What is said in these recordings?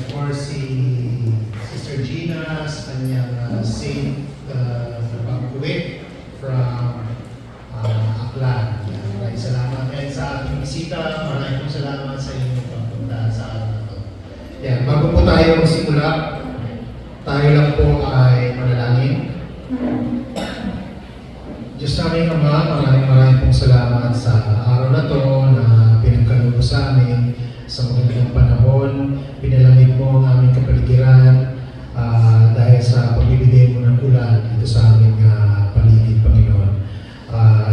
for si Sister Gina sa kanyang safe pag-uwi from Aklan. Maraming salamat. And sa ating bisita, maraming salamat sa inyong pagpunta sa araw na ito. Yan, bago po tayo magsimula, tayo lang po ay manalangin. Diyos namin Ama, maraming pong salamat sa araw na to na pinagkaloob sa amin sa magandang panahon. Pinalamig mo ang aming kapaligiran dahil sa pagbibigay mo ng ulan dito sa aming paligid, Panginoon.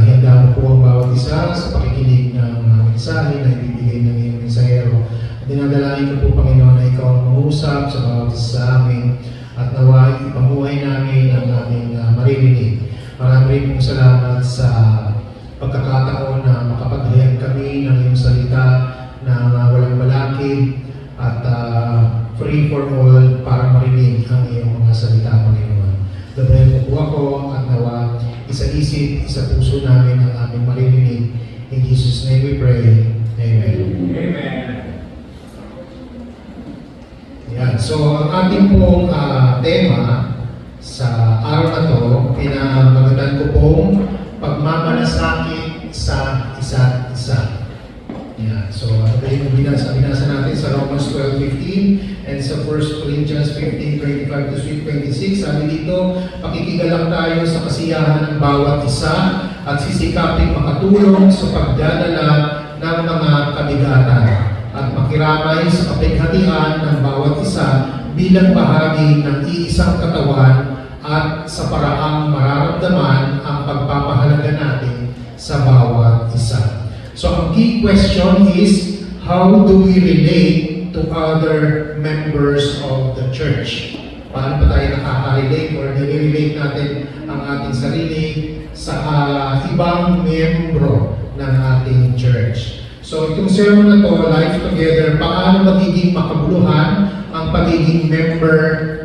Ihanda mo po ang bawat isa sa pakikinig ng mensahe na ibibigay ng iyong mensahero. Dinadalangin ko po, Panginoon, na ikaw ang mangusap sa bawat isa sa amin at nawa ipamuhay namin ang aming maririnig. Maraming pong salamat sa pagkakataon na makapaghayag kami ng iyong salita na walang balakid at free for all para marinig ang iyong mga salita, Panginoon. Gabayan mo po ako at nawa isa-isip, isa-puso namin ang aming maririnig. In Jesus' name we pray. Amen. Amen. Yan. So, ang ating pong tema sa araw na to, pinamagadan ko pong pagmamalasakit sa isa't isa. Yan. So, binasa natin sa Romans 12:15 and sa 1 Corinthians 15:25 to 26. Sabi dito, pakikigalang tayo sa kasiyahan ng bawat isa at sisikaping makatulong sa pagdadala ng mga kabigatan at makiramay sa kapighatian ng bawat isa bilang bahagi ng iisang katawan at sa paraang mararamdaman ang pagpapahalaga natin sa bawat isa. So ang key question is, how do we relate to other members of the church? Paano pa tayo nakaka-relate or nire-relate natin ang ating sarili sa ibang membro ng ating church? So itong sermon na to, Life Together, paano magiging makabuluhan ang pagiging member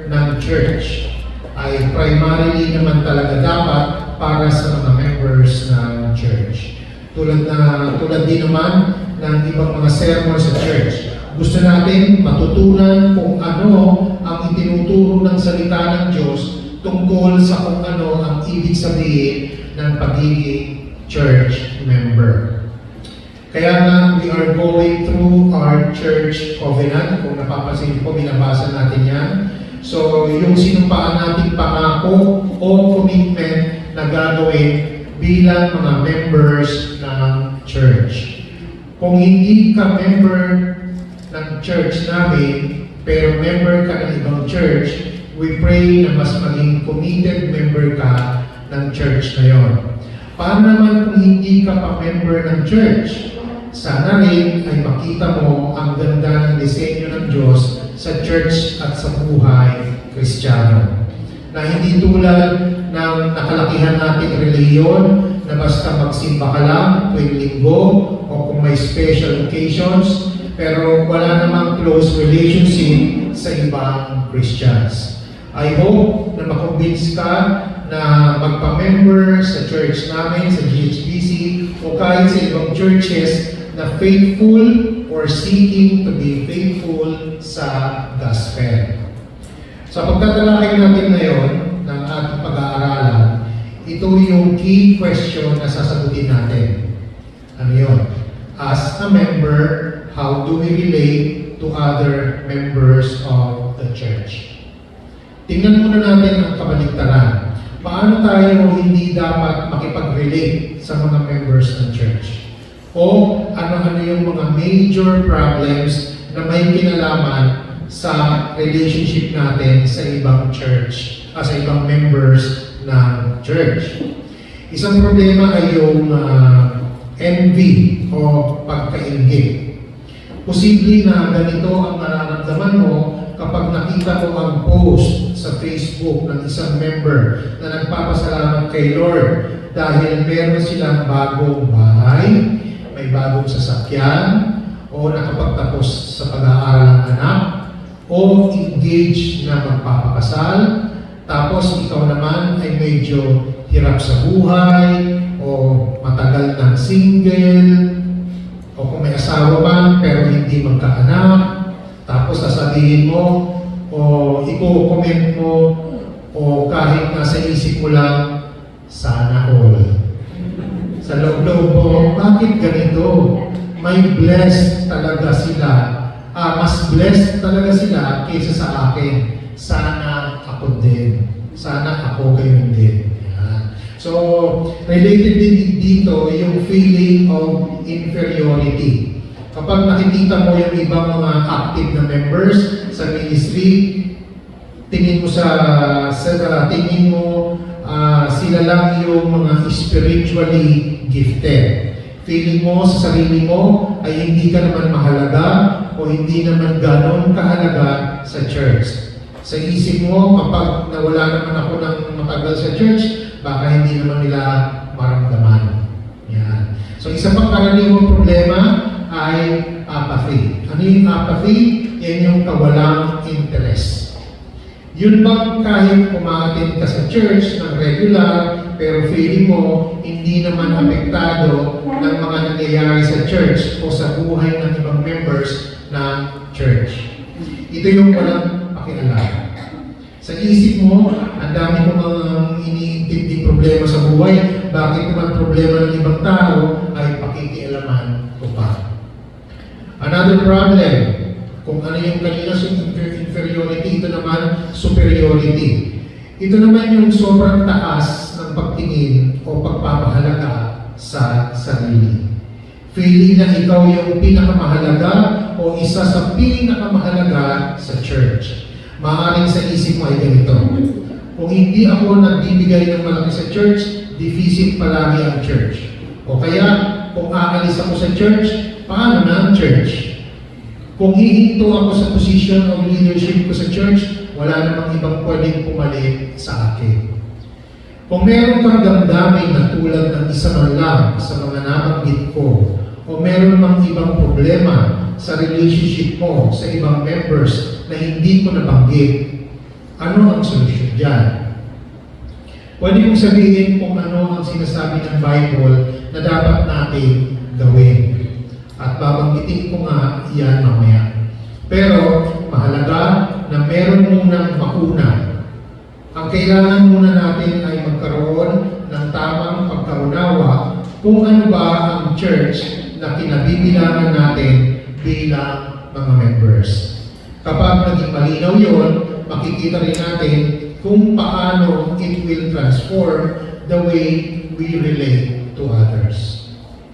ng church ay primarily naman talaga dapat para sa mga members ng church. Tulad din naman ng ibang mga sermon sa church. Gusto natin matutunan kung ano ang itinuturo ng salita ng Diyos tungkol sa kung ano ang ibig sabihin ng pagiging church member. Kaya nga, we are going through our church covenant. Kung napapansin po, binabasa natin yan. So, yung sinumpaan nating pangako o commitment na gagawin bilang mga members ng church. Kung hindi ka member ng church namin, pero member ka ng ibang church, we pray na mas maging committed member ka ng church na yon. Paano naman kung hindi ka pa member ng church? Sana rin ay makita mo ang ganda ng disenyo ng Diyos sa church at sa buhay Kristiyano. Na hindi tulad ng nakalakihan nating reliyon na basta magsimba ka lang tuwing linggo o kung may special occasions, pero wala namang close relationship sa ibang Christians. I hope na makonvince ka na magpa-member sa church namin, sa GHBC, o kahit sa ibang churches na faithful or seeking to be faithful sa gospel. Sa pagtatalakay natin ngayon ng ating pag-aaralan, ito yung key question na sasagutin natin. Ano yun? As a member, how do we relate to other members of the church? Tingnan muna natin ang kabaligtaran. Paano tayo hindi dapat makipag-relate sa mga members ng church? O ano-ano yung mga major problems na may kinalaman sa relationship natin sa ibang church, sa ibang members ng church. Isang problema ay yung envy o pagkaingit. Posible na ganito ang nararamdaman mo kapag nakita mo ang post sa Facebook ng isang member na nagpapasalamat kay Lord dahil meron silang bagong bahay, may bagong sasakyan, o nakapagtapos sa pag-aaral ng anak, o engaged na magpapakasal, tapos ikaw naman ay medyo hirap sa buhay, o matagal ng single, o kung may asawa man pero hindi magkaanak, tapos nasa sasabihin mo o i-comment mo o kahit nasa isip mo lang, sana all. Sa loob-loob mo, bakit ganito? May blessed talaga sila. Mas blessed talaga sila kaysa sa akin. Sana ako din. Sana ako gayon din. Yan. So, related din dito yung feeling of inferiority. Kapag nakikita mo yung ibang mga active na members sa ministry, tingin mo sila lang yung mga spiritually gifted. Feeling mo sa sarili mo ay hindi ka naman mahalaga o hindi naman ganon kahalaga sa church. Sa isip mo, kapag nawala naman ako ng matagal sa church, baka hindi naman nila maramdaman. Yan. So isa pang karaniwang problema ay apathy. Ano yung apathy? Yan yung kawalang interest. Yun bang kahit umaattend ka sa church ng regular, pero feeling mo hindi naman apektado ng mga nangyayari sa church o sa buhay ng ibang members ng church. Ito yung walang pakialam. Sa isip mo, ang dami mo mga iniintinding problema sa buhay, bakit naman problema ng ibang tao ay pakikialaman ko pa. Another problem, kung ano yung kanina inferiority, ito naman superiority. Ito naman yung sobrang taas ng pagtingin o pagpapahalaga sa sarili. Feeling na ikaw yung pinakamahalaga o isa sa pinakamahalaga sa church. Maaaring sa isip mo ay ganito. Kung hindi ako nagbibigay ng malaki sa church, deficit palagi ang church. O kaya, kung aalis ako sa church, paano na ang church? Kung hihinto ako sa position of leadership ko sa church, wala namang ibang pwedeng pumalit sa akin. Kung meron kang damdamin na tulad ng isa man lang sa mga nabanggit ko, o meron mang ibang problema sa relationship mo sa ibang members na hindi ko nabanggit, ano ang solusyon dyan? Pwede kong sabihin kung ano ang sinasabi ng Bible na dapat natin gawin. At babanggitin ko nga yan mamaya. Pero mahalaga na meron munang makuna. Ang kailangan muna natin ay magkaroon ng tamang pagkaunawa kung ano ba ang church na kinabibilangan natin bilang mga members. Kapag naging malinaw yun, makikita rin natin kung paano it will transform the way we relate to others.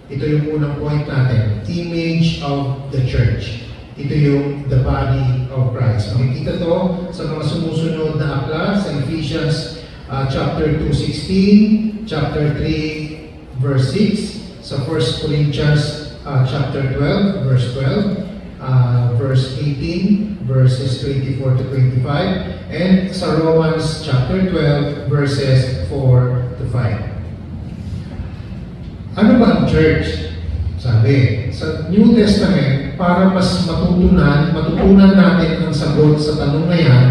Ito yung unang point natin, image of the church. Ito yung the body of Christ. Makikita to sa mga sumusunod na akla sa Ephesians chapter 2:16, chapter 3, verse 6, sa 1 Corinthians chapter 12, verse 12, verse 18, verses 24 to 25, and sa Romans chapter 12, verses 4 to 5. Ano ba ang church? Sabi, sa New Testament, para mas matutunan natin ang sagot sa tanong na yan,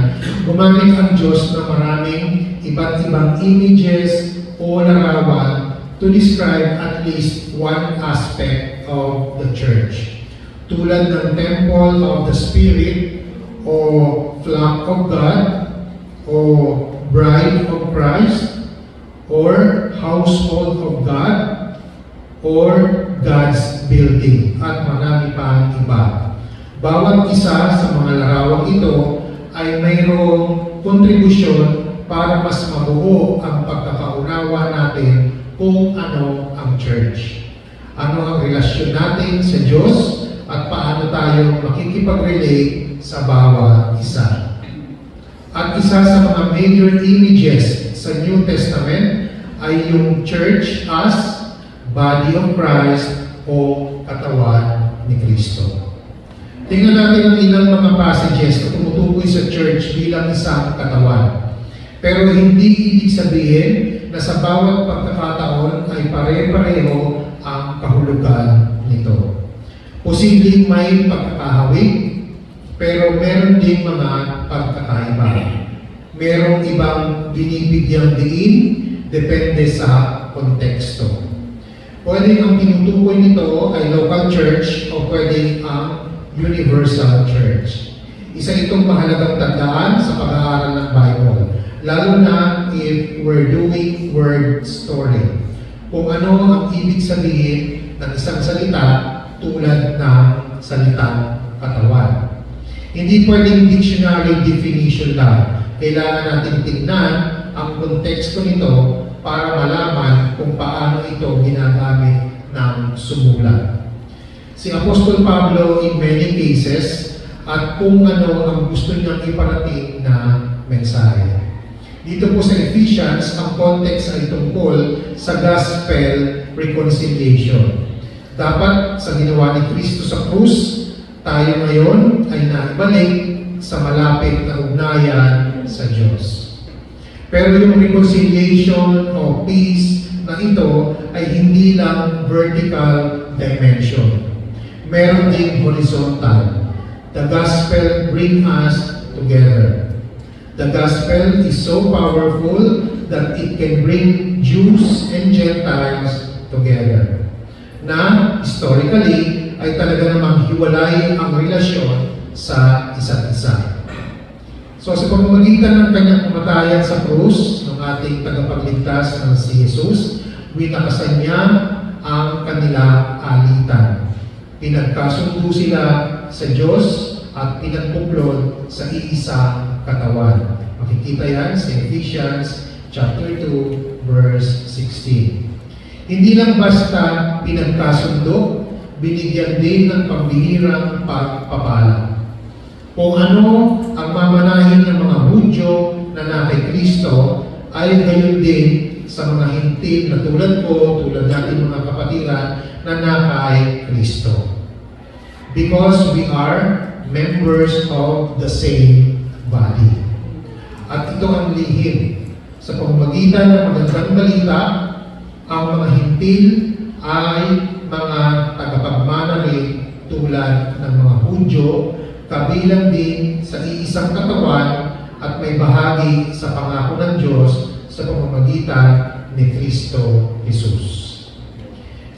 gumamit ang Diyos ng maraming iba't ibang images o larawan to describe at least one aspect of the church. Tulad ng temple of the Spirit, o flock of God, o bride of Christ, or household of God, or God's building, at marami pang iba. Bawat isa sa mga larawang ito ay mayroong kontribusyon para mas mabuo ang pagkakaunawa natin kung ano ang church. Ano ang relasyon natin sa Diyos at paano tayo makikipag-relate sa bawat isa. At isa sa mga major images sa New Testament ay yung church as body of Christ o katawan ni Kristo. Tingnan natin ang ilang mga passages na tumutukoy sa church bilang isang katawan. Pero hindi ibig sabihin na sa bawat pagkakataon ay pare-pareho ang kahulugan nito. Posibleng may pagkakahawig, pero meron din mga pagkakaiba. Merong ibang binibigyang diin, depende sa konteksto. Pwede ang tinutukoy nito ay local church o pwede ang universal church. Isa itong mahalagang tandaan sa pag-aaral ng Bible, lalo na if we're doing word story. Kung ano ang ibig sabihin ng isang salita tulad ng salitang katawan. Hindi pwedeng dictionary definition lang. Kailangan natin tingnan ang konteksto nito para malaman kung paano ito ginagamit ng sumulat. Si Apostol Pablo in many cases at kung ano ang gusto niyang iparating na mensahe. Dito po sa Ephesians, ang context ay tungkol sa gospel reconciliation. Dapat sa ginawa ni Kristo sa krus, tayo ngayon ay naibalik sa malapit na ugnayan sa Diyos. Pero yung reconciliation o peace na ito ay hindi lang vertical dimension. Meron din horizontal. The gospel brings us together. The gospel is so powerful that it can bring Jews and Gentiles together. Na historically ay talaga namang hiwalay ang relasyon sa isa't isa. So sa pamamagitan ng kanyang kamatayan sa krus ng ating tagapagligtas na si Jesus, winakasan niya ang kanilang alitan. Pinagkasundo sila sa Diyos at pinagbuklod sa iisang katawan. Makikita yan sa Ephesians chapter 2, verse 16. Hindi lang basta pinagkasundo, binigyan din ng pambihirang pagpapala. Kung ano ang mamanahin ng mga Hudyo na nakay Kristo, ay gayon din sa mga hintil na tulad ko, tulad natin mga kapatiran, na nakay Kristo. Because we are members of the same body. At ito ang lihim. Sa pamamagitan ng magandang balita, ang mga hintil ay mga tagapagmana rin tulad ng mga Hudyo, kabilang din sa iisang katawan at may bahagi sa pangako ng Diyos sa pamamagitan ni Kristo Jesus.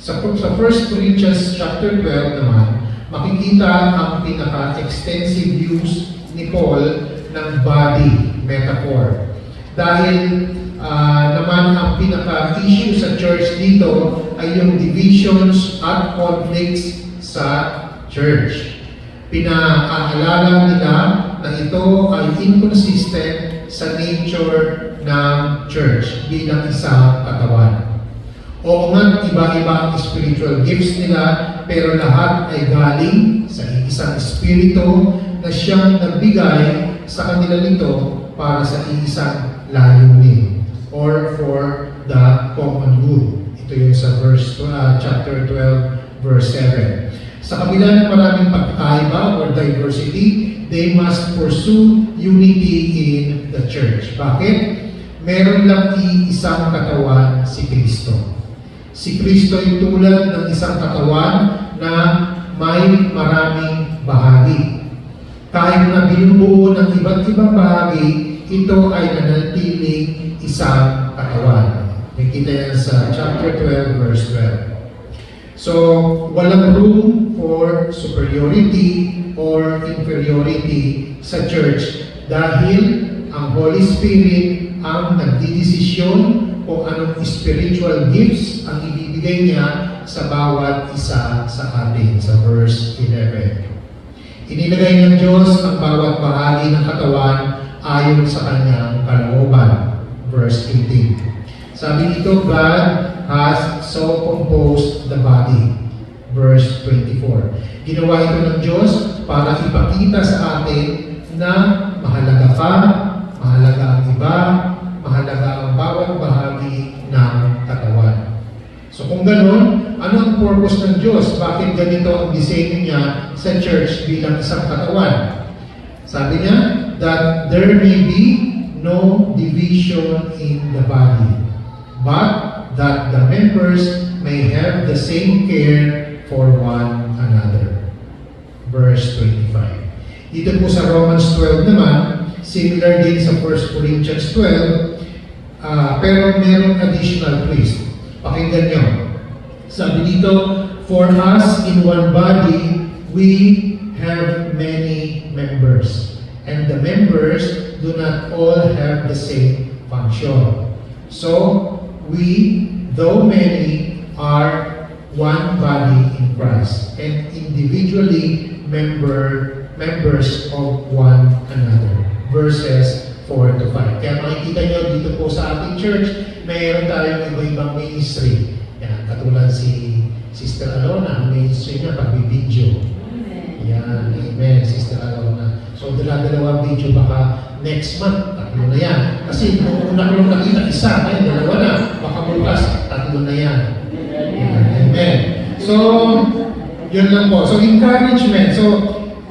Sa 1 Corinthians chapter 12 naman, makikita ang pinaka-extensive use ni Paul ng body metaphor. Dahil naman ang pinaka-issue sa church dito ay yung divisions at conflicts sa church. Pinaalala nila na ito ay inconsistent sa nature ng church bilang isang katawan. Oo nga, iba-iba ang spiritual gifts nila, pero lahat ay galing sa isang espiritu na siyang nagbigay sa kanila nito para sa isang layunin or for the common good. Ito yung sa chapter 12, verse 7. Sa kabila ng maraming pagkaiba or diversity, they must pursue unity in the church. Bakit? Meron lang isang katawan, si Kristo. Si Kristo ay tulad ng isang katawan na may maraming bahagi. Kahit na binubuo ng iba't ibang bahagi, ito ay nanatiling isang katawan. Nakita yan sa chapter 12, verse 12. So, walang room for superiority or inferiority sa church dahil ang Holy Spirit ang nagdidesisyon kung anong spiritual gifts ang ibibigay niya sa bawat isa sa atin, sa verse 11. Inilagay ng Diyos ang bawat bahagi ng katawan ayon sa kanyang kalooban, verse 18. Sabi nito, God has so composed the body, verse 24. Ginawa ito ng Diyos para ipakita sa atin na mahalaga ka, mahalaga ang iba, mahalaga ang bawat bahagi ng katawan. So kung gano'n, ano ang purpose ng Diyos? Bakit ganito ang disenyo niya sa church bilang isang katawan? Sabi niya, that there may be no division in the body, but that the members may have the same care for one another. Verse 25. Dito po sa Romans 12 naman, similar din sa 1 Corinthians 12, pero merong additional twist. Pakinggan nyo. Sabi dito, for us in one body, we have many members, and the members do not all have the same function. So, we, though many, are one body in Christ, and individually members of one another. Verses 4 to 5. Kaya makikita nyo dito po sa ating church, mayroon tayong iba-ibang ministry. Yan, katulad si Sister Alona, ang ministry niya pagbibideo. Yan, amen, Sister Alona. So, dalawa video baka next month, tatlo na yan. Kasi kung una ko lang nakita isa, ngayon dalawa na, baka bukas, tatlo na yan. Yan, amen. So, yun lang po. So, encouragement. So,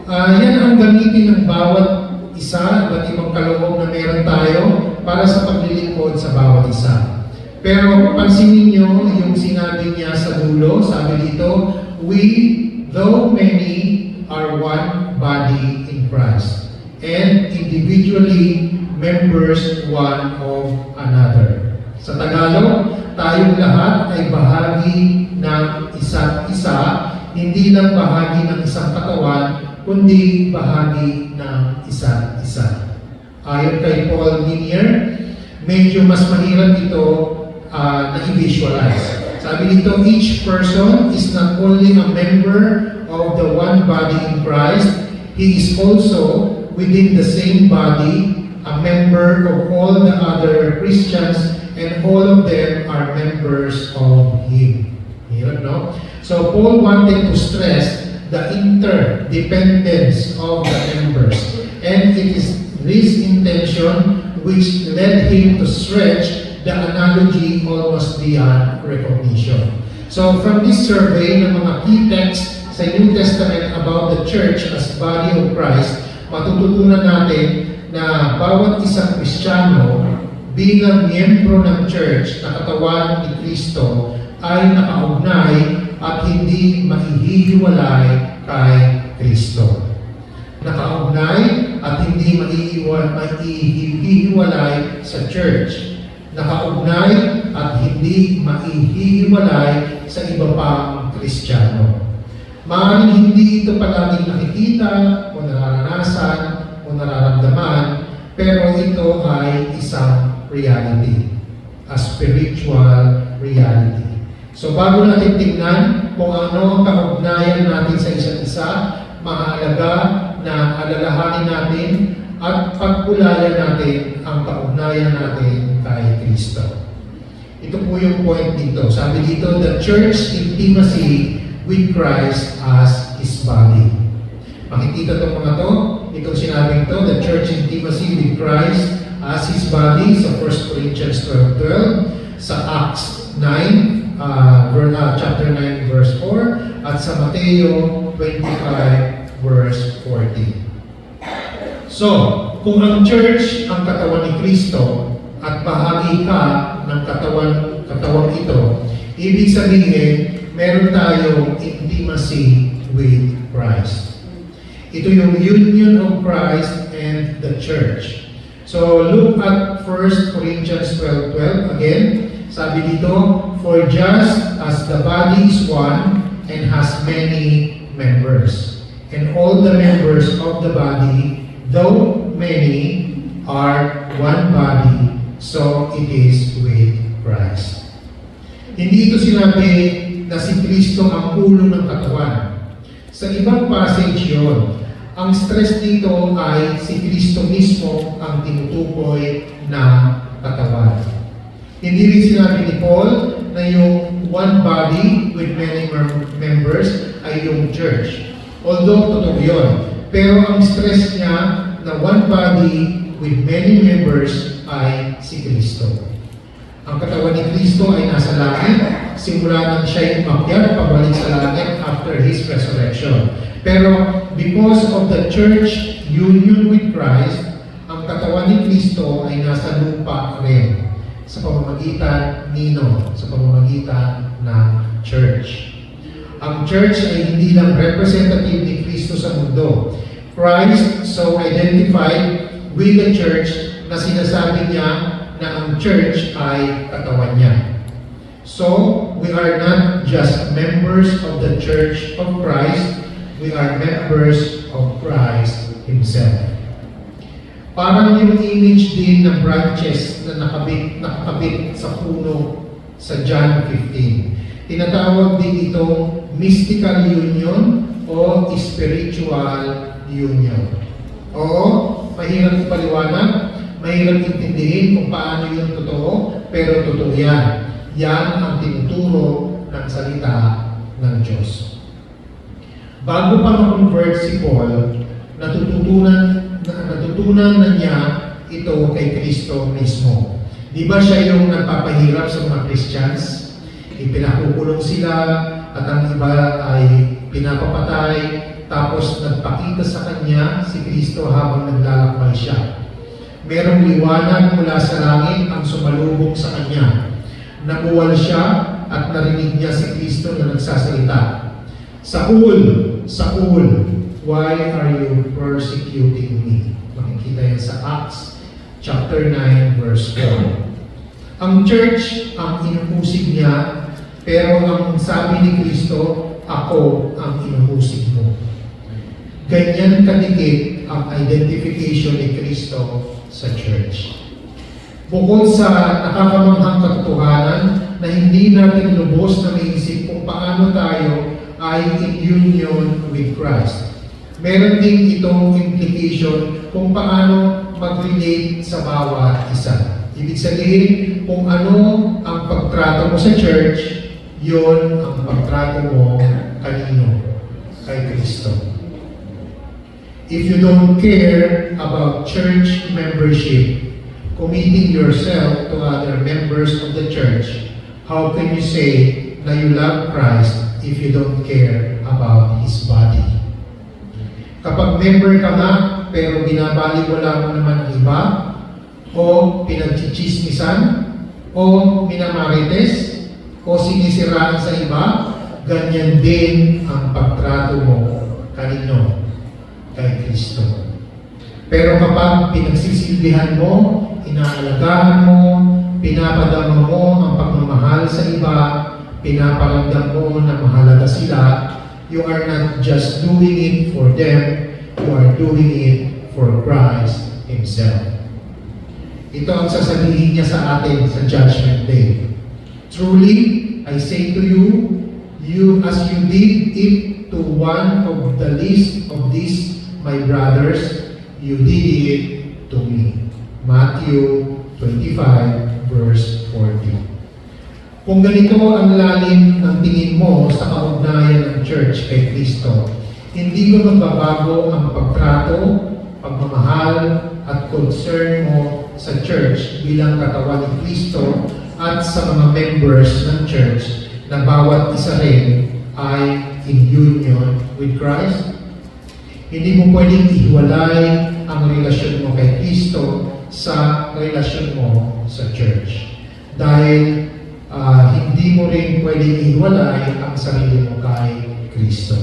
yan ang gamitin ng bawat isa, iba't ibang kaloob na meron tayo para sa paglilingkod sa bawat isa. Pero pansinin nyo yung sinabi niya sa dulo, sabi dito, we, though many, are one body in Christ, and individually members one of another. Sa Tagalog, tayong lahat ay bahagi ng isa't isa, hindi lang bahagi ng isang katawan, kundi bahagi ng isa't isa. Ayon kay Paul Minier, medyo mas mahirap ito na i-visualize. Sabi dito, each person is not only a member of the one body in Christ, he is also within the same body, a member of all the other Christians, and all of them are members of him. Hirap, no? So Paul wanted to stress the interdependence of the members, and it is this intention which led him to stretch the analogy almost beyond recognition. So from this survey ng mga key texts sa New Testament about the church as body of Christ, matututunan natin na bawat isang Kristiyano bilang miyembro ng church na katawan ni Kristo ay nakaugnay at hindi mahihiwalay kay Kristo. Nakaugnay at hindi mahihiwalay sa church. Nakaugnay at hindi mahihiwalay sa iba pang Kristiyano. Maaaring hindi ito palaging nakikita o nararanasan o nararamdaman, pero ito ay isang reality, a spiritual reality. So bago natin tingnan kung ano ang kaugnayan natin sa isa't isa, mahalaga na alalahanin natin at pagkulayan natin ang kaugnayan natin kay Kristo. Ito po yung point dito. Sabi dito, the church intimacy with Christ as His body. Makikita itong mga to, itong sinabing to, the church intimacy with Christ as His body, sa 1 Corinthians 12:12, sa Acts 9, chapter 9, verse 4, at sa Mateo 25, verse 14. So, kung ang church ang katawan ni Kristo at bahagi ka ng katawan ito, ibig sabihin, meron tayong intimacy with Christ. Ito yung union of Christ and the church. So, look at 1 Corinthians 12:12 again. Sabi dito, for just as the body is one and has many members, and all the members of the body, though many, are one body, so it is with Christ. Hindi ito sinabi na si Kristo ang ulo ng katawan. Sa ibang passage yun, ang stress dito ay si Kristo mismo ang tinutukoy na katawan. Hindi rin sinabi ni Paul na yung one body with many members ay yung church. Although totoo yun. Pero ang stress niya na one body with many members ay si Kristo. Ang katawan ni Kristo ay nasa langit. Simula nang siya umakyat pabalik sa langit after His resurrection. Pero because of the church union with Christ, ang katawan ni Kristo ay nasa lupa rin. Sa pamamagitan sa pamamagitan ng church. Ang church ay hindi lang representative ni Kristo sa mundo. Christ so identified with the church na sinasabi niya na ang church ay katawan niya. So, we are not just members of the church of Christ, we are members of Christ Himself. Parang yung image din ng branches na nakakabit sa puno sa John 15. Tinatawag din itong mystical union o spiritual union. Oo, mahirap ipaliwanag, mahirap intindihin kung paano yun totoo, pero totoo yan. Yan ang tinuturo ng salita ng Diyos. Bago pa ma-convert si Paul, natutunan na niya ito kay Kristo mismo. Di ba siya yung nagpapahirap sa mga Christians? Ipinakukulong sila at ang iba ay pinapapatay, tapos nagpakita sa kanya si Kristo habang naglalakbay siya. Merong liwanag mula sa langit ang sumalubong sa kanya. Nabuwal siya at narinig niya si Kristo na nagsasalita. Saul, why are you persecuting me? Makikita yan sa Acts chapter 9 verse 4. Ang church ang inuusig niya, pero ang sabi ni Kristo, ako ang inuusig mo. Ganyan kadikit ang identification ni Kristo sa church. Bukod sa nakakamanghang katotohanan na hindi natin lubos na maisip kung paano tayo ay in union with Christ, meron din itong implication kung paano mag-relate sa bawat isa. Ibig sabihin, kung ano ang pagtrato mo sa church, yon ang pagtrato mo kanino? Kay Kristo. If you don't care about church membership, committing yourself to other members of the church, how can you say na you love Christ if you don't care about His body? Kapag member ka na, pero binabaliwala mo naman ang iba, o pinagchichismisan, o minamarites, o sinisiraan sa iba, ganyan din ang pagtrato mo kanino? Kay Kristo. Pero kapag pinagsisilbihan mo, inaalagaan mo, pinapadama mo ang pagmamahal sa iba, pinaparamdam mo na mahalaga sila, you are not just doing it for them, you are doing it for Christ Himself. Ito ang sasabihin niya sa atin sa Judgment Day. Truly, I say to you, as you did it to one of the least of these my brothers, you did it to me. Matthew 25 verse 40. Kung ganito ang lalim ng tingin mo sa kaugnayan ng church kay Kristo, hindi ba magbabago ang pagtrato, pagmamahal, at concern mo sa church bilang katawan ni Kristo at sa mga members ng church na bawat isa rin ay in union with Christ? Hindi mo pwedeng ihiwalay ang relasyon mo kay Kristo sa relasyon mo sa church. Dahil hindi mo rin pwedeng ihiwalay ang sarili mo kay Kristo.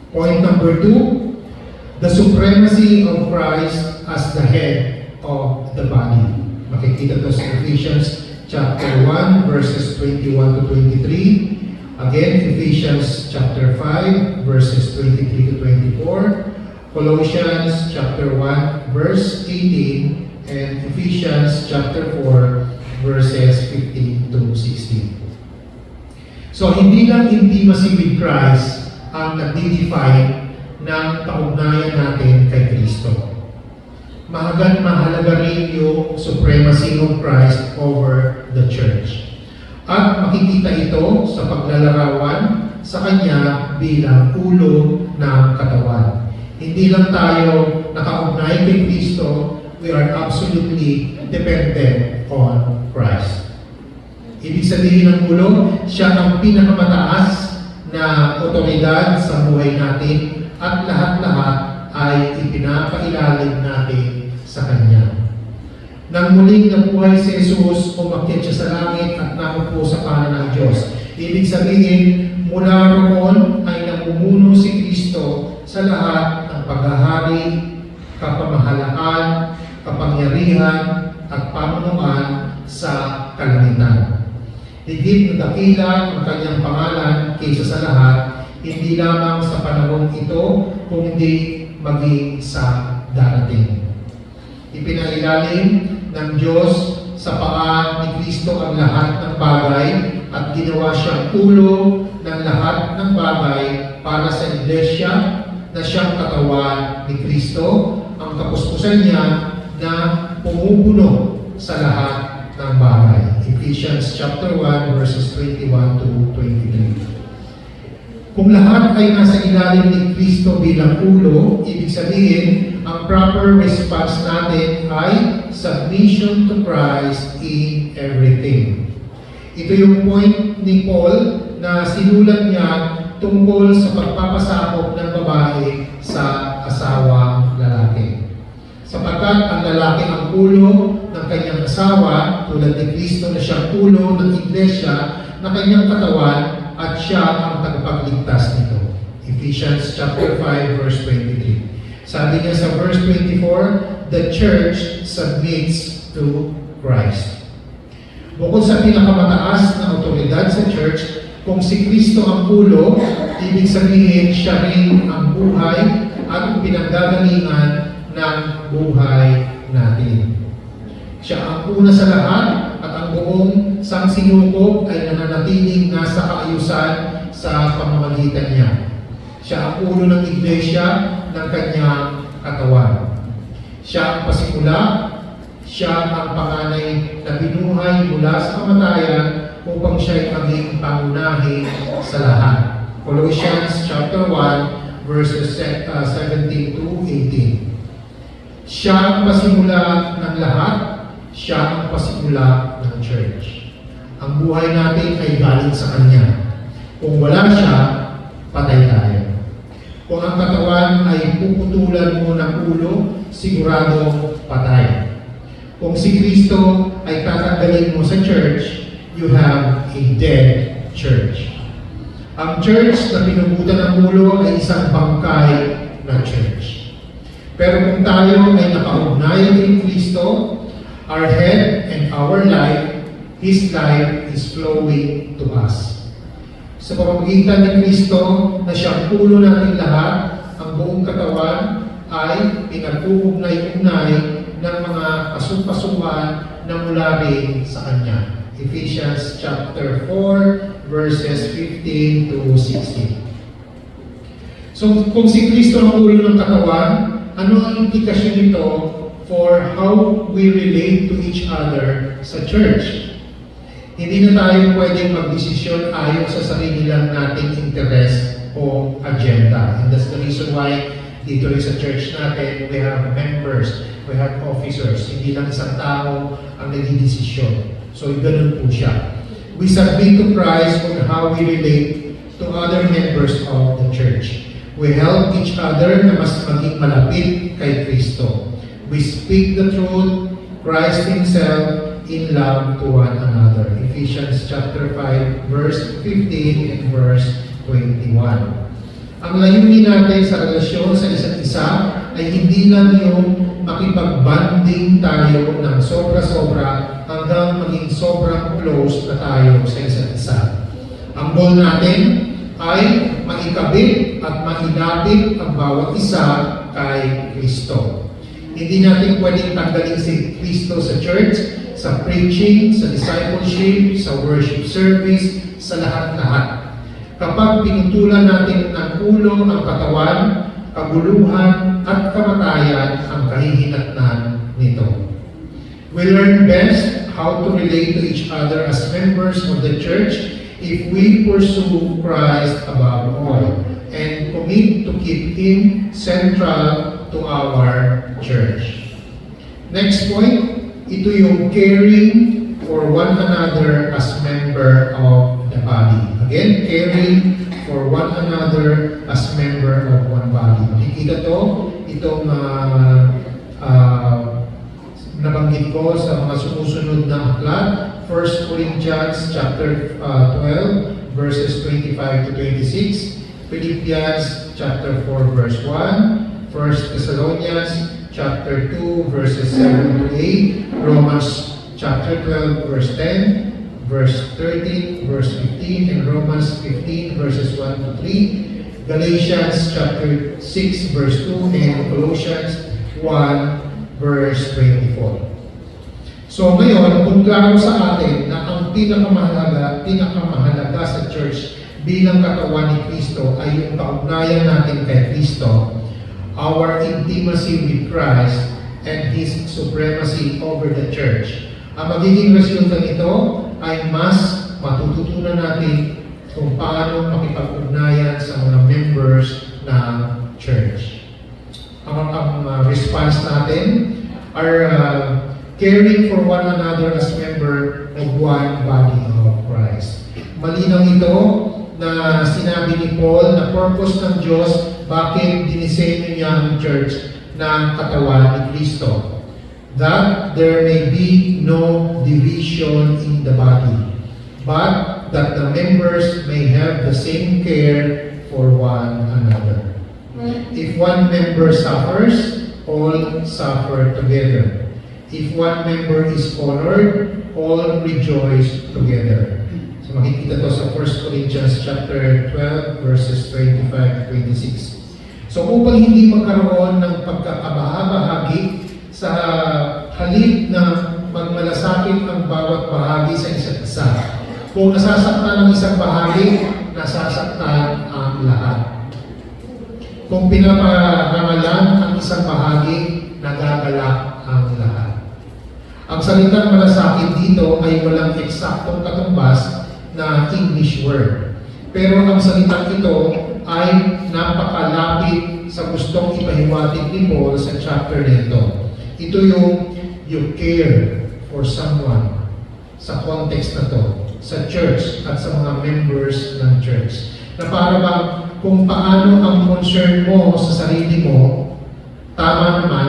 Point number 2, the supremacy of Christ as the head of the body. Makikita to sa Ephesians chapter 1 verses 21 to 23. Again, Ephesians chapter 5 verses 23 to 24. Colossians chapter 1 verse 18 and Ephesians chapter 4 verses 15 to 16. So, hindi lang intimacy with Christ ang nag-define ng kaugnayan natin kay Kristo. Mahalaga rin yung supremacy of Christ over the church. At makikita ito sa paglalarawan sa Kanya bilang ulo ng katawan. Hindi lang tayo nakaugnay kay Kristo, we are absolutely dependent on Christ. Ibig sabihin ng ulo, siya ang pinakamataas na otoridad sa buhay natin at lahat-lahat ay ipinapailalim natin sa Kanya. Nang muling nabuhay si Jesus, umakyat siya sa langit at namupo sa kanan ng Diyos. Ibig sabihin, mula roon ay namumuno si Kristo sa lahat ng paghahari, kapamahalaan, kapangyarihan, at pamunuan sa kalangitan. Higit na dakila ang kanyang pangalan kaysa sa lahat, hindi lamang sa panahon ito, kundi maging sa darating. Ipinailalim ng Diyos sa paa ni Kristo ang lahat ng bagay at ginawa siyang ulo ng lahat ng bagay para sa Iglesia na siyang katawan ni Kristo, ang kapuspusan niya na pumupuno sa lahat ng bagay. Ephesians chapter 1 verses 21 to 23. Kung lahat ay nasa ilalim ni Kristo bilang ulo, ibig sabihin, ang proper response natin ay submission to Christ in everything. Ito yung point ni Paul na sinulat niya tungkol sa pagpapasakop ng babae sa asawang lalaki. Sapagkat ang lalaki ang ulo ng kanyang asawa, tulad ni Kristo na siyang ulo ng Iglesia na kanyang katawan, at siya ang tagapagligtas nito. Ephesians chapter 5 verse 23. Sabi niya sa verse 24, the church submits to Christ. Bukod sa pinakamataas na otoridad sa church, kung si Kristo ang ulo, ibig sabihin siya rin ang buhay at pinanggagalingan ng buhay natin. Siya ang una sa lahat at ang buong sangsinukob ay nananatiling nasa kaayusan sa pamamagitan niya. Siya ang ulo ng Iglesia ng kanyang katawan. Siya ang pasimula, siya ang panganay na binuhay mula sa kamatayan upang siya ay maging pangunahin sa lahat. Colossians chapter 1 verses 17 to 18. Siya ang pasimula ng lahat, siya ang pasimula ng church. Ang buhay natin ay galing sa Kanya. Kung wala siya, patay tayo. Kung ang katawan ay puputulan mo ng ulo, sigurado patay. Kung si Kristo ay tatanggalin mo sa church, you have a dead church. Ang church na pinubutan ng ulo ay isang bangkay na church. Pero kung tayo ay nakaugnay kay Kristo, our head and our life, His life is flowing to us. Sa pamamagitan ni Kristo na siyang ulo natin lahat, ang buong katawan ay pinag-uugnay-ugnay ng mga kasupasuan na mula rin sa Kanya. Ephesians chapter 4 verses 15 to 16. So kung si Kristo ang ulo ng katawan, ano ang implikasyon nito for how we relate to each other sa church? Hindi na tayo pwedeng magdesisyon ayon sa sarili lang nating interest o agenda. And that's the reason why dito rin sa church natin, we have members, we have officers. Hindi lang isang tao ang nagdidesisyon. So, ganun po siya. We submit to Christ on how we relate to other members of the church. We help each other na mas maging malapit kay Kristo. We speak the truth, Christ Himself, in love to one another. Ephesians chapter 5, verse 15 and verse 21. Ang layunin natin sa relasyon sa isa't isa ay hindi lang yung makipag-bonding tayo ng sobra-sobra hanggang maging sobrang close na tayo sa isa't isa. Ang goal natin ay maikabit at mailapit ang bawat isa kay Kristo. Hindi natin pwedeng tanggalin si Kristo sa church, sa preaching, sa discipleship, sa worship service, sa lahat-lahat. Kapag pinutulan natin ng ulo ang katawan, kaguluhan at kamatayan ang kahihinatnan nito. We learn best how to relate to each other as members of the church if we pursue Christ above all and commit to keep Him central to our church. Next point, ito yung caring for one another as member of the body. Again, caring for one another as member of one body. Makikita itong nabanggit ko sa mga sumusunod na aklat. 1 Corinthians chapter 12 verses 25 to 26, Philippians chapter 4 verse 1, 1 Thessalonians chapter 2 verses 7 to 8, Romans chapter 12 verse 10, verse 13, verse 15, and Romans 15 verses 1 to 3, Galatians chapter 6 verse 2 and Colossians 1 verse 24. So ngayon, kung klaro sa atin na ang pinakamahalaga sa church bilang katawan ni Kristo ay yung kaugnayan natin kay Kristo, our intimacy with Christ and His supremacy over the church. Ang magiging resulta nito ay mas matututunan natin kung paano makipag-ugnayan sa mga members ng church. Ang response natin are caring for one another as member of one body of Christ. Malinaw ito na sinabi ni Paul na purpose ng Diyos bakit dinisenyo niya ang church ng katawan ni Kristo. That there may be no division in the body, but that the members may have the same care for one another. If one member suffers, all suffer together. If one member is honored, all rejoice together. So makikita to sa 1 Corinthians chapter 12 verses 25-26. So upang hindi magkaroon ng pagkakabahabahagi sa halip na magmalasakit ang bawat bahagi sa isa't isa. Kung nasasaktan ang isang bahagi, nasasaktan ang lahat. Kung pinaparangalan ang isang bahagi, nagagalak ang lahat. Ang salitang malasakit dito ay walang eksaktong katumbas na English word. Pero ang salitang ito ay napakalapit sa gustong ipahiwatig ni Paul sa chapter nito. Ito yung you care for someone sa context na to, sa church at sa mga members ng church. Na para bang kung paano ang concern mo sa sarili mo, tama naman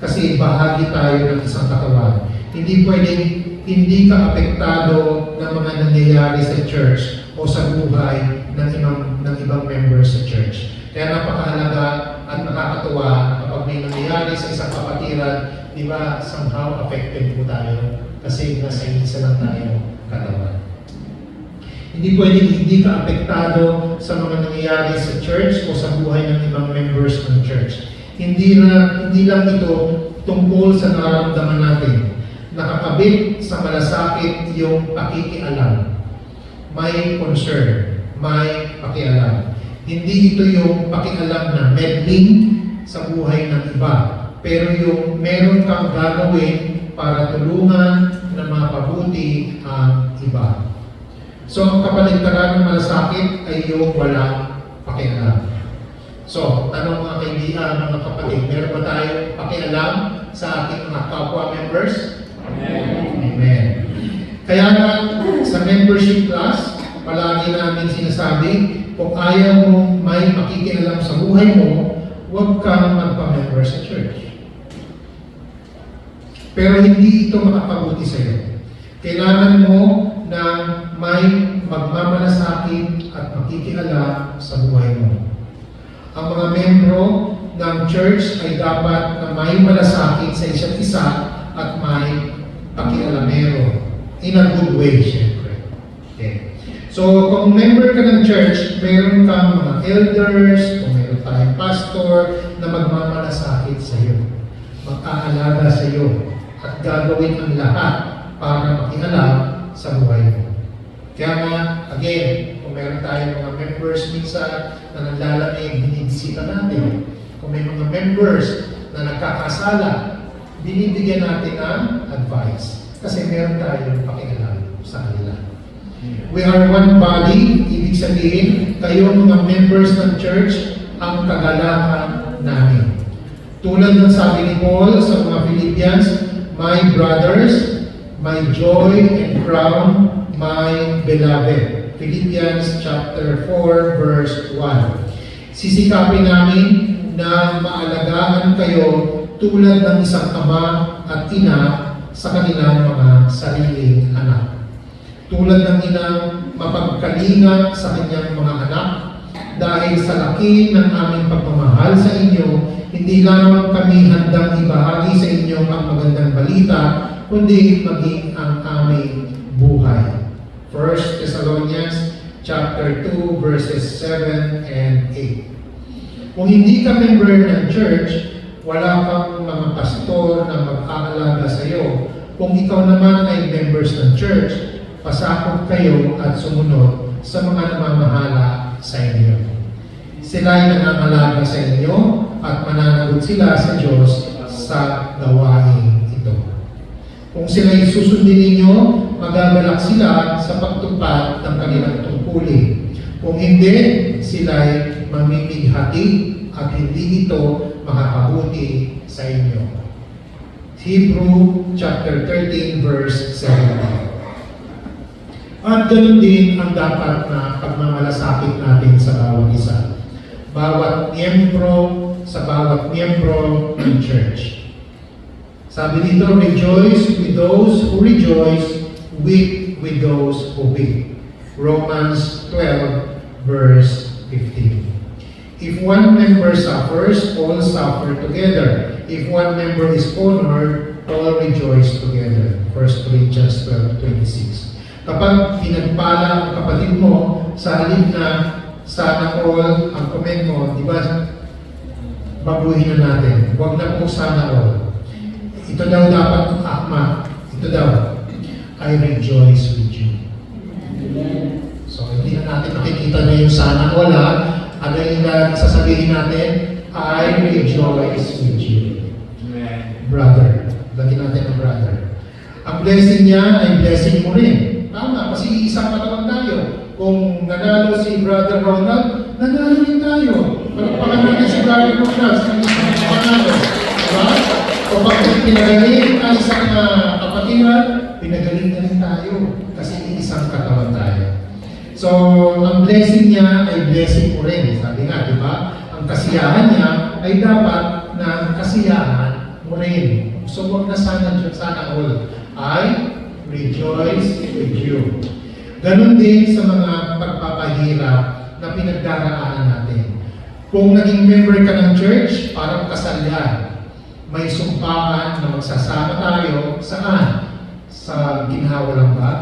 kasi bahagi tayo ng isang katawan. Hindi pwedeng hindi ka apektado ng mga nangyayari sa church o sa buhay ng ibang members sa church. Kaya napakahalaga at nakakatuwa kapag may nangyayari sa isang kapatiran, di ba, somehow affected po tayo kasi nasa isa lang tayo katawan. Hindi pwedeng hindi ka apektado sa mga nangyayari sa church o sa buhay ng ibang members ng church. Hindi lang ito tungkol sa nararamdaman natin. Nakakabit sa malasakit yung pakikialam. May concern, may pakialam. Hindi ito yung pakialam na meddling sa buhay ng iba, pero yung meron kang gagawin para tulungan na mapabuti ang iba. So ang kapaligtaran ng malasakit ay yung walang pakialam. So, tanong mga kaibigan, mga kapatid, meron ba tayong pakialam sa ating mga kapwa members? Amen. Kaya nga, sa membership class, palagi namin sinasabi, kung ayaw mo may makikialam sa buhay mo, huwag kang magpa-member sa church. Pero hindi ito makapabuti sa iyo. Kailangan mo na may magmamalasakit at makikialam sa buhay mo. Ang mga membro ng church ay dapat na may malasakit sa isa't isa at may pakialamero. In a good way, syempre. Okay. So, kung member ka ng church, meron kang mga elders, kung meron tayong pastor na magmamalasakit sa iyo, mag-aalaga sa iyo, at gagawin ang lahat para makialam sa buhay mo. Kaya nga, again, kung meron tayong mga members minsan na naglalamig, binibisita natin. Kung may mga members na nagkakasala, binibigyan natin ng advice. Kasi meron tayong pakialam sa kanila. We are one body, ibig sabihin, kayo mga members ng church, ang kagalakan namin. Tulad ng sabi ni Paul sa mga Philippians, my brothers, my joy and crown, my beloved. Philippians chapter 4 verse 1. Sisikapin namin na maalagaan kayo tulad ng isang ama at ina sa kanilang mga sariling anak. Tulad ng inang mapagkalinga sa kanyang mga anak, dahil sa laki ng aming pagmamahal sa inyo, hindi lamang kami handang ibahagi sa inyo ang magandang balita, kundi maging ang aming buhay. 1 Thessalonians chapter 2, verses 7 and 8. Kung hindi ka member ng church, wala kang mga pastor na mag-aalaga sa iyo. Kung ikaw naman ay members ng church, pasakop kayo at sumunod sa mga namamahala sa inyo. Sila ay nangangalaga sa inyo at mananagot sila sa Diyos sa gawain ito. Kung sila ay susundin ninyo, magagalak sila sa pagtupad ng kanilang tungkulin. Kung hindi, sila ay mamimighati at hindi ito makakabuti sa inyo. Hebrew chapter 13 verse 17. At ganoon din ang dapat na pagmamalasakit natin sa bawat isa. Bawat miyembro ng church. Sabi dito, rejoice with those who rejoice, weep with those who weep. Romans 12 verse 15. If one member suffers, all suffer together. If one member is honored, all rejoice together. 1 Corinthians 12:26. Kapag pinagpala ang kapatid mo, sa halip na sana all ang comment mo, di ba, baguhin na natin. Huwag na po sana all. Ito daw dapat ang akma. Ito daw, I rejoice with you. So, hindi na natin makikita na yung sana all, ha? Ano yung sasabihin natin? I rejoice with you. Brother. Lagyan natin ang brother. Ang blessing niya ay blessing mo rin. Tama, kasi isang katawan tayo. Kung nanalo si Brother Ronald, nanalo rin tayo. Palagpakan natin si Brother Ronald sa isang panalo. Diba? O pag pinagaling ang isang kapatiran, pinagaling na rin tayo. Kasi isang katawan tayo. So, ang blessing niya ay blessing mo rin. Sabi nga, di ba? Ang kasiyahan niya ay dapat na kasiyahan mo rin. So, huwag na sana all. I rejoice with you. Ganon din sa mga pagpapahirap na pinagdaraanan natin. Kung naging member ka ng church, parang kasal yan. May sumpaan na magsasama tayo saan? Sa ginhawa lang ba?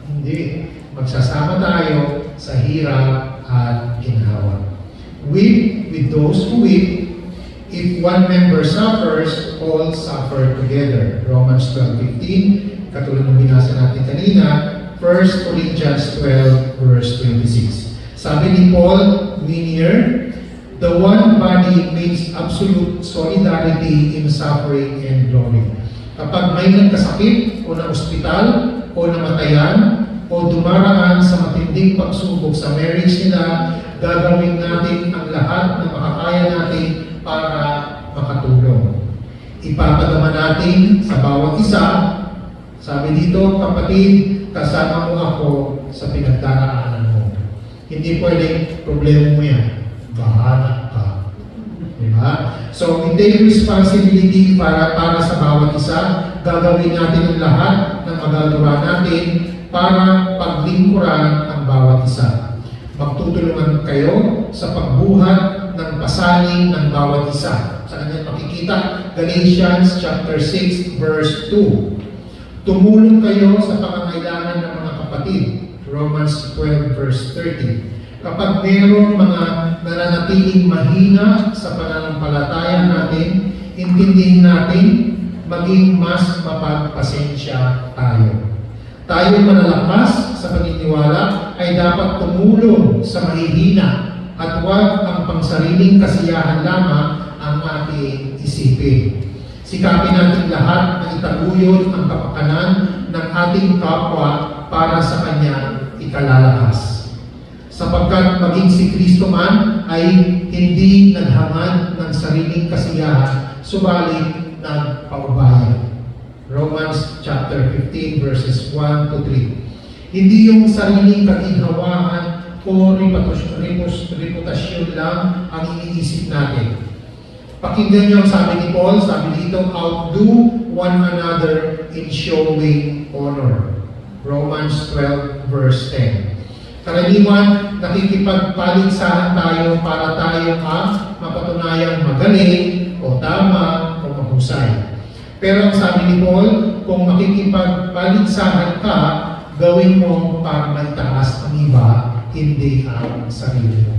Hindi. Magsasama tayo sa hirap at ginhawa. Weep with those who weep. If one member suffers, all suffer together. Romans 12:15, katulad ng binasa natin kanina, 1 Corinthians 12 verse 26. Sabi ni Paul Minier, the one body means absolute solidarity in suffering and glory. Kapag may nagkasakit o na ospital o namatayan o dumaraan sa matinding pagsubok sa marriage nila, gagawin natin ang lahat na makakaya natin para makatulong. Ipapadama natin sa bawat isa. Sabi dito, kapatid, kasama mo ako sa pinagdaraanan mo. Hindi pwedeng problema mo yan. Bahala ka. Diba? So, hindi responsibility para sa bawat isa. Gagawin natin ang lahat ng magagawa natin para paglingkuran ang bawat isa. Magtutulungan kayo sa pagbuhat ng pasanin ng bawat isa. Saan natin makikita? Galatians chapter 6 verse 2. Tumulong kayo sa pangangailangan ng mga kapatid. Romans 12 verse 30. Kapag mayroong mga nananatiling mahina sa pananampalataya natin, intindihin natin, maging mas mapagpasensya tayo. Tayo manalakas sa paniniwala ay dapat tumulong sa mahihina at huwag ang pangsariling kasiyahan lamang ang ating isipin. Sikapin natin lahat na itaguyod ang kapakanan ng ating kapwa para sa kanya ikalalakas. Sapagkat maging si Kristo man ay hindi naghangad ng sariling kasiyahan, subalit nagpaubaya. Romans chapter 15 verses 1 to 3. Hindi yung sariling kaginhawaan o reputasyon lang ang iniisip natin. Pakinggan niyo ang sabi ni Paul, sabi dito, outdo one another in showing honor. Romans 12 verse 10. Karaniwan, nakikipagpaligsahan tayo para tayo mapatunayang magaling o tama o mahusay. Pero ang sabi ni Paul, kung makikipagpaligsahan ka, gawin mo para maitaas ang iba hindi ang sarili mo.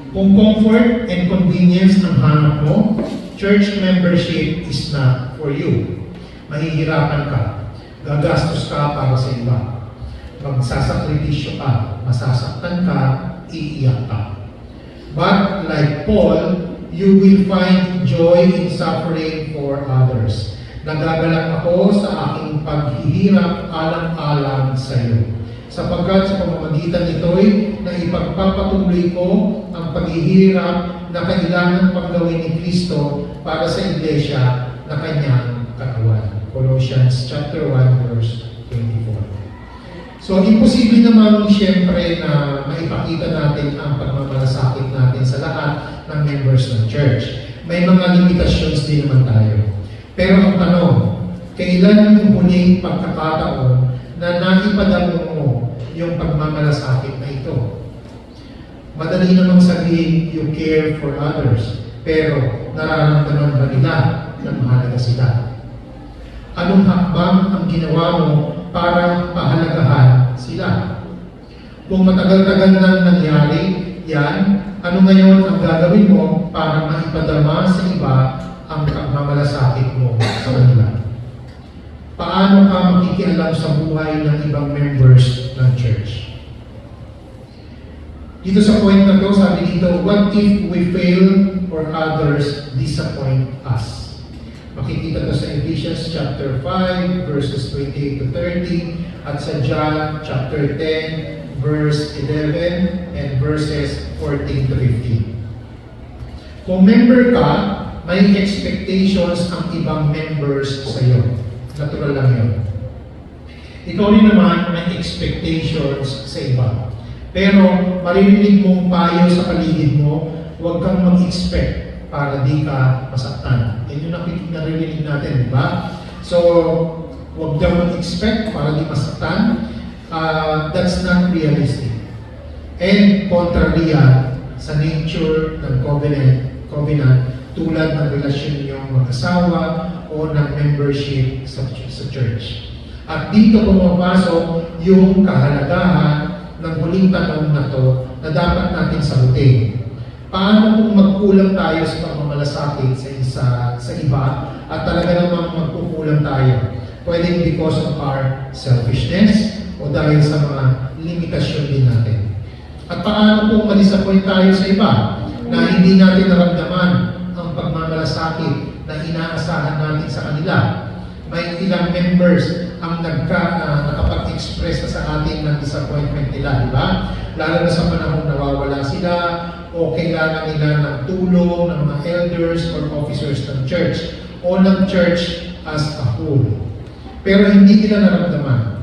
Kung comfort and convenience ang hanap mo, church membership is not for you. Mahihirapan ka. Gagastos ka para sa iba. Magsasakripisyo ka. Masasaktan ka. Iiyak ka. But like Paul, you will find joy in suffering for others. Nagagalak ako sa aking paghihirap alang-alang sa iyo. Sapagkat sa pamamagitan nito'y na ipagpapatuloy ko ang paghihirap na kailangan pang gawin ni Kristo para sa Iglesia na kanyang katawan. Colossians chapter 1 verse 24. So, imposible naman siyempre na maipakita natin ang pagmamalasakit natin sa lahat ng members ng church. May mga limitations din naman tayo. Pero ang tanong, kailan yung huling pagkakataon na naipadamo mo yung pagmamalasakit na ito? Madali namang sabihin, you care for others, pero nararamdaman ba nila na mahalaga sila? Anong hakbang ang ginawa mo para pahalagahan sila? Kung matagal-tagal nang nangyari yan, ano ngayon ang gagawin mo para maipadama sa iba ang pagmamalasakit mo sa kanila? Paano ka makikialam sa buhay ng ibang members ng church? Dito sa point na to, sabi dito, what if we fail or others disappoint us? Makikita to sa Ephesians chapter 5, verses 28 to 30, at sa John chapter 10, verse 11, and verses 14 to 15. Kung member ka, may expectations ang ibang members sa iyo. Natural lang yun. Ikaw rin naman may expectations sa iba. Pero maririnig mong payo sa paligid mo, huwag kang mag-expect para di ka masaktan. Yan yung naririnig natin, di ba? So, huwag kang mag-expect para di masaktan. That's not realistic. And contrary yan sa nature ng covenant tulad ng relasyon niyong mag-asawa o ng membership sa church. At dito pumapasok yung kahalagahan ng huling tanong na to na dapat natin sagutin. Paano kung magkulang tayo sa pagmamalasakit sa iba at talaga namang magkukulang tayo? Pwedeng because of our selfishness o dahil sa mga limitasyon din natin. At paano kung ma-disappoint tayo sa iba na hindi natin naramdaman ang pagmamalasakit na inaasahan natin sa kanila? May ilang members ang nakapag-express na sa atin ng disappointment nila, di ba? Lalo na sa panahon nawawala sila o kailangan nila ng tulong ng mga elders or officers ng church o ng church as a whole. Pero hindi nila naramdaman.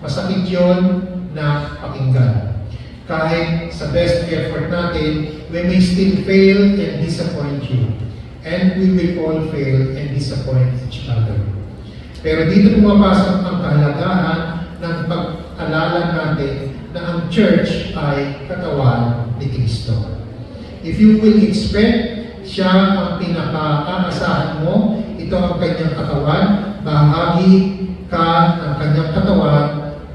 Masakit yun na pakinggan. Kahit sa best effort natin, we may still fail and disappoint you. And we will all fail and disappoint each other. Pero dito pumapasok ang kahalagahan ng pag-alala natin na ang church ay katawan ni Kristo. If you will expect siya ang pinaka-aasahan mo, ito ang kanyang katawan, bahagi ka ng kanyang katawan,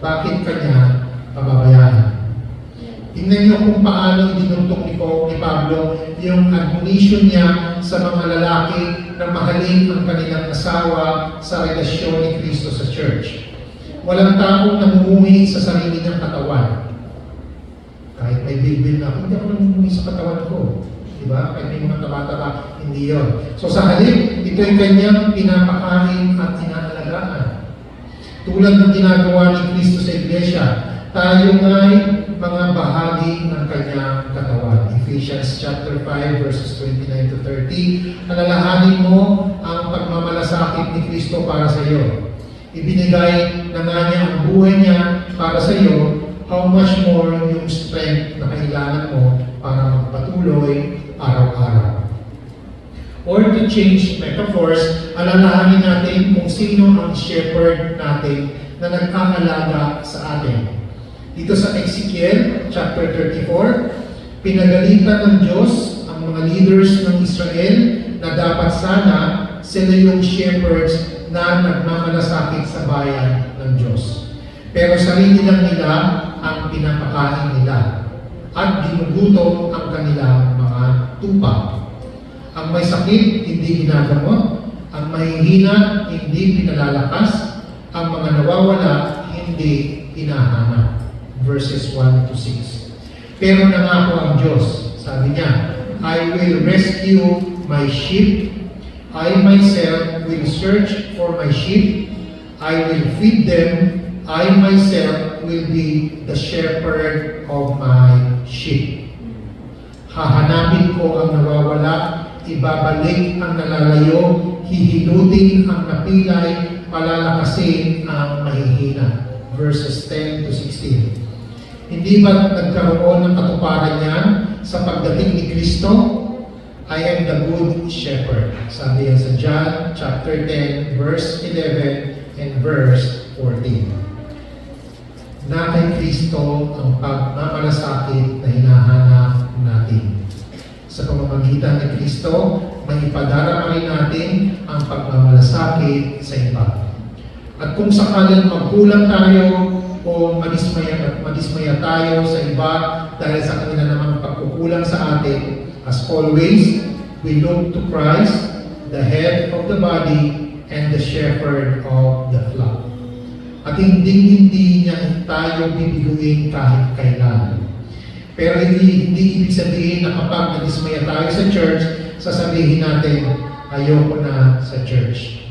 bakit kanya pababayaan? Tingnan niyo kung paano idinuntong ni Pablo yung admonition niya sa mga lalaki na mahalin ang kanilang asawa sa relasyon ni Kristo sa church. Walang taong namumuhi sa sarili ng katawan. Kahit may bilbil na, hindi ako namumuhi sa katawan ko. Diba? Kahit may mga taba-taba, hindi yun. So sa halip, ito yung kanyang pinapakain at inaalagaan. Tulad ng ginagawa ni Kristo sa Iglesia, tayo nga'y mga bahagi ng kanyang katawan. Ephesians chapter 5 verses 29 to 30. Alalahanin mo ang pagmamalasakit ni Kristo para sa iyo. Ibinigay na nga niya ang buhay niya para sa iyo, how much more yung strength na kailangan mo para magpatuloy araw-araw. Or to change metaphors, alalahanin natin kung sino ang shepherd natin na nag-aalaga sa atin. Dito sa Ezekiel chapter 34, pinagalitan ng Diyos ang mga leaders ng Israel na dapat sana sila yung shepherds na nagmamalasakit sa bayan ng Diyos. Pero sarili lang nila ang pinapakain nila at ginugutom ang kanilang mga tupa. Ang may sakit, hindi ginagamot. Ang mahihina, hindi pinalalakas. Ang mga nawawala, hindi hinahanap. Verses 1 to 6. Pero nangako ang Diyos, sabi niya, I will rescue my sheep. I myself will search for my sheep. I will feed them. I myself will be the shepherd of my sheep. Hahanapin ko ang nawawala, ibabalik ang nalalayo, hihilutin ang napilay, palalakasin ang mahihina. Verses 10 to 16. Hindi ba nagkaroon ng katuparan niyan sa pagdating ni Kristo? I am the good shepherd. Sabi yan sa John chapter 10, verse 11 and verse 14. Na kay Kristo ang pagmamalasakit na hinahanap natin. Sa pamamagitan ni Kristo, may ipadarama rin natin ang pagmamalasakit sa iba. At kung sakaling magkulang tayo o madismaya tayo sa iba dahil sa kanila namang pagkukulang sa atin, as always, we look to Christ, the head of the body and the shepherd of the flock. At hindi niya tayo bibiguin kahit kailan. Pero hindi ibig sabihin na kapag nadismaya tayo sa church, sasabihin natin, ayoko na sa church.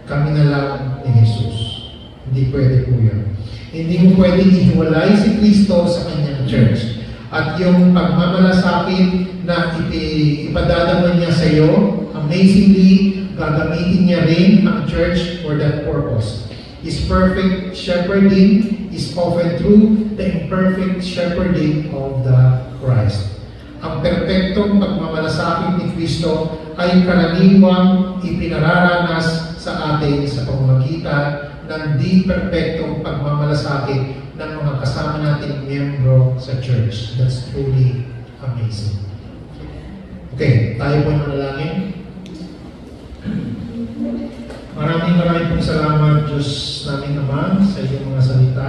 Kami na lang ni Jesus. Hindi pwede po yun. Hindi mo pwede ihiwalay si Kristo sa kanyang church. At yung pagmamalasakit na ipadadama niya sa iyo, amazingly, gagamitin niya rin ang church for that purpose. His perfect shepherding is often through the imperfect shepherding of the Christ. Ang perpektong pagmamalasakit ni Kristo ay karaniwang ipinararanas sa atin sa pamamagitan ng di perpektong pagmamalasakit ng mga kasama nating miyembro sa church. That's truly amazing. Okay, tayo po manalangin. Maraming pong salamat, Diyos namin Ama, sa iyong mga salita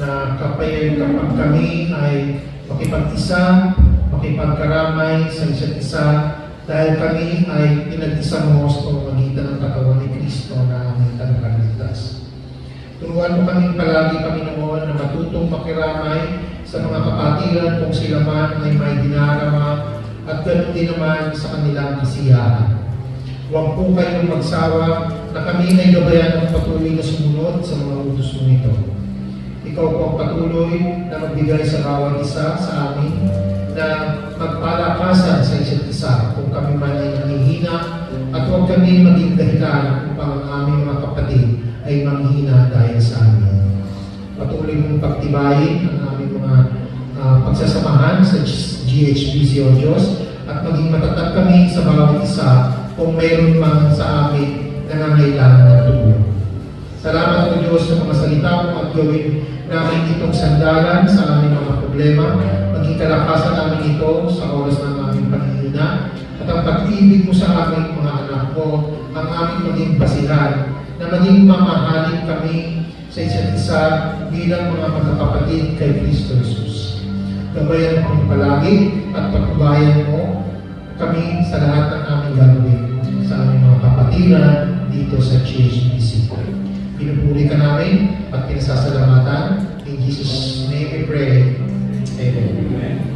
na kapag kami ay makipag-isa, makipagkaramay sa isa't isa, dahil kami ay pinag-isa mo sa pamamagitan ng katawan ni Kristo na aming tagapagligtas. Turuan mo kami palagi, Panginoon, na matutong makiramay sa mga kapatiran kung sila man ay may dinarama at ganoon din naman sa kanilang kasiyahan. Huwag po kayong magsawa na kami ay gabayan ng patuloy na sumunod sa mga utos mo ito. Ikaw po ang patuloy na magbigay sa bawat isa sa amin na magpalakasan sa isa't isa kung kami man ay nanghihina at huwag kami maging dahilan upang ang aming mga kapatid ay manghihina dahil sa amin. Patuloy mong pagtibayin ang aming mga pagsasamahan sa GHBC o Diyos at maging matatag kami sa bawat isa kung mayroon man sa amin nangangailangan ng tulong. Salamat po Diyos sa mga salita mo at gawin namin itong sandalan sa aming mga problema. Maging kalakasan namin ito sa oras ng aming paghihina at ang pag-ibig mo sa aming mga anak mo, ang aming maging basihan na maging mamahalin kami sa isa't isa bilang mga magkakapatid kay Kristo Jesus. Gabayan mo kami palagi at pagkubayan mo kami sa lahat ng aming gagawin sa aming mga kapatiran dito sa GHBC. Pinupuri ka namin at pinasasalamatan. In Jesus' name we pray. Amen.